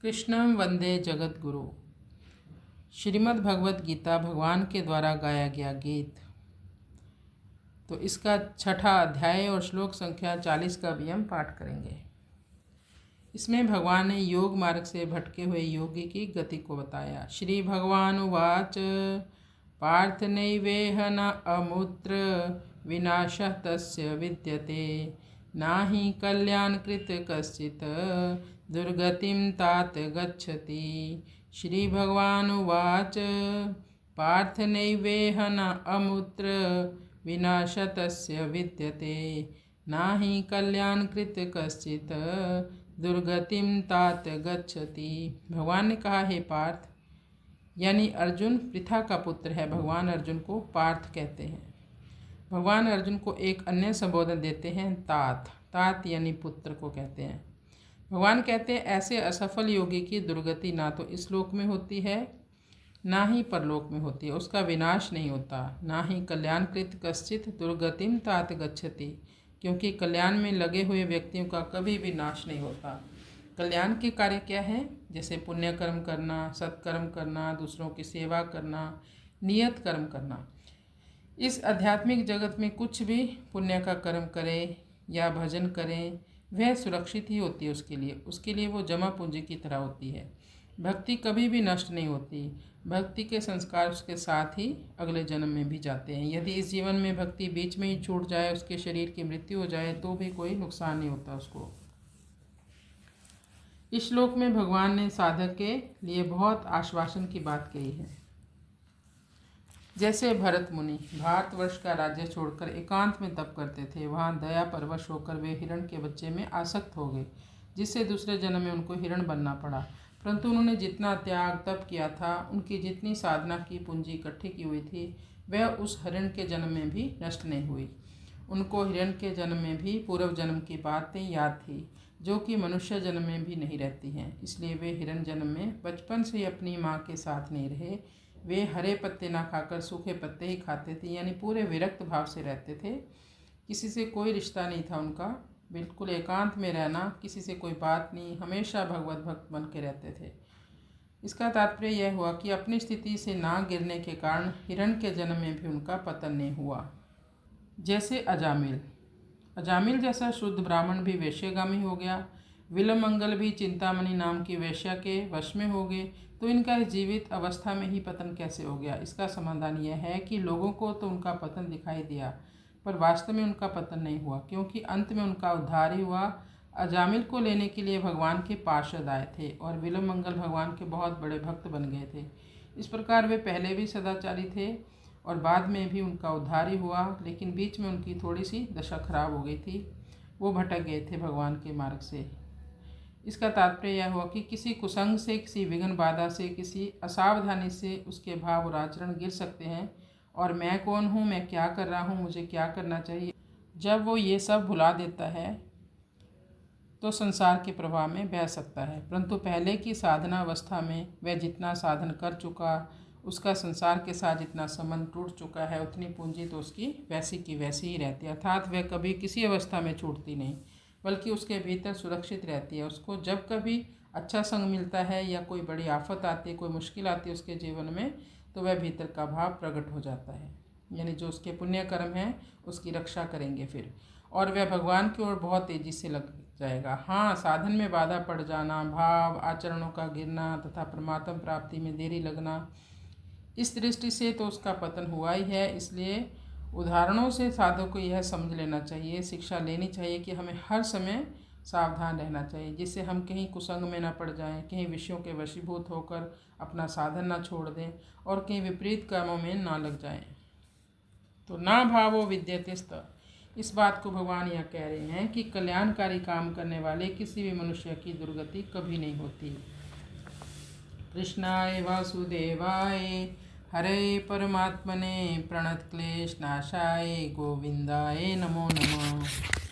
कृष्णं वंदे जगत गुरु। श्रीमद् भगवत गीता भगवान के द्वारा गाया गया गीत। तो इसका छठा अध्याय और श्लोक संख्या 40 का भी हम पाठ करेंगे। इसमें भगवान ने योग मार्ग से भटके हुए योगी की गति को बताया। श्री भगवान उवाच पार्थ नैवेह न अमुत्र विनाशः तस्य विद्यते नाहि कल्याणकृत कश्चित् दुर्गतिं तात गच्छति। श्री भगवान उवाच पार्थ नैवेह न अमुत्र विनाशः तस्य विद्यते नाहि कल्याणकृत कश्चित् दुर्गतिम तात गच्छति। भगवान ने कहा, हे पार्थ, यानी अर्जुन पृथा का पुत्र है। भगवान अर्जुन को पार्थ कहते हैं। भगवान अर्जुन को एक अन्य संबोधन देते हैं, तात। तात यानी पुत्र को कहते हैं। भगवान कहते हैं, ऐसे असफल योगी की दुर्गति ना तो इस लोक में होती है ना ही परलोक में होती है। उसका विनाश नहीं होता। ना ही कल्याणकृत कश्चित् दुर्गतिम तात गच्छति, क्योंकि कल्याण में लगे हुए व्यक्तियों का कभी भी नाश नहीं होता। कल्याण के कार्य क्या हैं? जैसे पुण्य कर्म करना, सत्कर्म करना, दूसरों की सेवा करना, नियत कर्म करना। इस आध्यात्मिक जगत में कुछ भी पुण्य का कर्म करे या भजन करें, वह सुरक्षित ही होती है उसके लिए वो जमा पूंजी की तरह होती है। भक्ति कभी भी नष्ट नहीं होती। भक्ति के संस्कार उसके साथ ही अगले जन्म में भी जाते हैं। यदि इस जीवन में भक्ति बीच में ही छूट जाए, उसके शरीर की मृत्यु हो जाए, तो भी कोई नुकसान नहीं होता उसको। इस श्लोक में भगवान ने साधक के लिए बहुत आश्वासन की बात कही है। जैसे भरत मुनि भारतवर्ष का राज्य छोड़कर एकांत में तप करते थे। वहाँ दया परवश होकर वे हिरण के बच्चे में आसक्त हो गए, जिससे दूसरे जन्म में उनको हिरण बनना पड़ा। परंतु उन्होंने जितना त्याग तप किया था, उनकी जितनी साधना की पूंजी इकट्ठी की हुई थी, वह उस हिरण के जन्म में भी नष्ट नहीं हुई। उनको हिरण के जन्म में भी पूर्व जन्म की बातें याद थी, जो कि मनुष्य जन्म में भी नहीं रहती हैं। इसलिए वे हिरण जन्म में बचपन से ही अपनी माँ के साथ नहीं रहे। वे हरे पत्ते ना खाकर सूखे पत्ते ही खाते थे, यानी पूरे विरक्त भाव से रहते थे। किसी से कोई रिश्ता नहीं था उनका, बिल्कुल एकांत में रहना, किसी से कोई बात नहीं, हमेशा भगवत भक्त बन के रहते थे। इसका तात्पर्य यह हुआ कि अपनी स्थिति से ना गिरने के कारण हिरण के जन्म में भी उनका पतन नहीं हुआ। जैसे अजामिल जैसा शुद्ध ब्राह्मण भी वैश्यगामी हो गया, विलमंगल भी चिंतामणि नाम की वैश्या के वश में हो गए, तो इनका जीवित अवस्था में ही पतन कैसे हो गया? इसका समाधान यह है कि लोगों को तो उनका पतन दिखाई दिया, पर वास्तव में उनका पतन नहीं हुआ, क्योंकि अंत में उनका उद्धार ही हुआ। अजामिल को लेने के लिए भगवान के पार्षद आए थे और विलमंगल भगवान के बहुत बड़े भक्त बन गए थे। इस प्रकार वे पहले भी सदाचारी थे और बाद में भी उनका उद्धार ही हुआ, लेकिन बीच में उनकी थोड़ी सी दशा खराब हो गई थी। वो भटक गए थे भगवान के मार्ग से। इसका तात्पर्य यह हुआ कि किसी कुसंग से, किसी विघ्न बाधा से, किसी असावधानी से उसके भाव और आचरण गिर सकते हैं। और मैं कौन हूँ, मैं क्या कर रहा हूँ, मुझे क्या करना चाहिए, जब वो ये सब भुला देता है तो संसार के प्रवाह में बह सकता है। परंतु पहले की साधना अवस्था में वह जितना साधन कर चुका, उसका संसार के साथ जितना संबंध टूट चुका है, उतनी पूंजी तो उसकी वैसी की वैसी ही रहती है। अर्थात वह कभी किसी अवस्था में छूटती नहीं, बल्कि उसके भीतर सुरक्षित रहती है। उसको जब कभी अच्छा संग मिलता है या कोई बड़ी आफत आती है, कोई मुश्किल आती है उसके जीवन में, तो वह भीतर का भाव प्रकट हो जाता है। यानी जो उसके पुण्य कर्म हैं उसकी रक्षा करेंगे फिर, और वह भगवान की ओर बहुत तेज़ी से लग जाएगा। हाँ, साधन में बाधा पड़ जाना, भाव आचरणों का गिरना तथा परमात्मा प्राप्ति में देरी लगना, इस दृष्टि से तो उसका पतन हुआ ही है। इसलिए उदाहरणों से साधक को यह समझ लेना चाहिए, शिक्षा लेनी चाहिए कि हमें हर समय सावधान रहना चाहिए, जिससे हम कहीं कुसंग में ना पड़ जाएं, कहीं विषयों के वशीभूत होकर अपना साधन ना छोड़ दें और कहीं विपरीत कर्मों में ना लग जाएं। तो ना भावो विद्यते स्त, इस बात को भगवान यह कह रहे हैं कि कल्याणकारी काम करने वाले किसी भी मनुष्य की दुर्गति कभी नहीं होती। कृष्णाय वासुदेवाय हरे परमात्मने प्रणतक्लेशनाशाय गोविंदाय नमो नमः।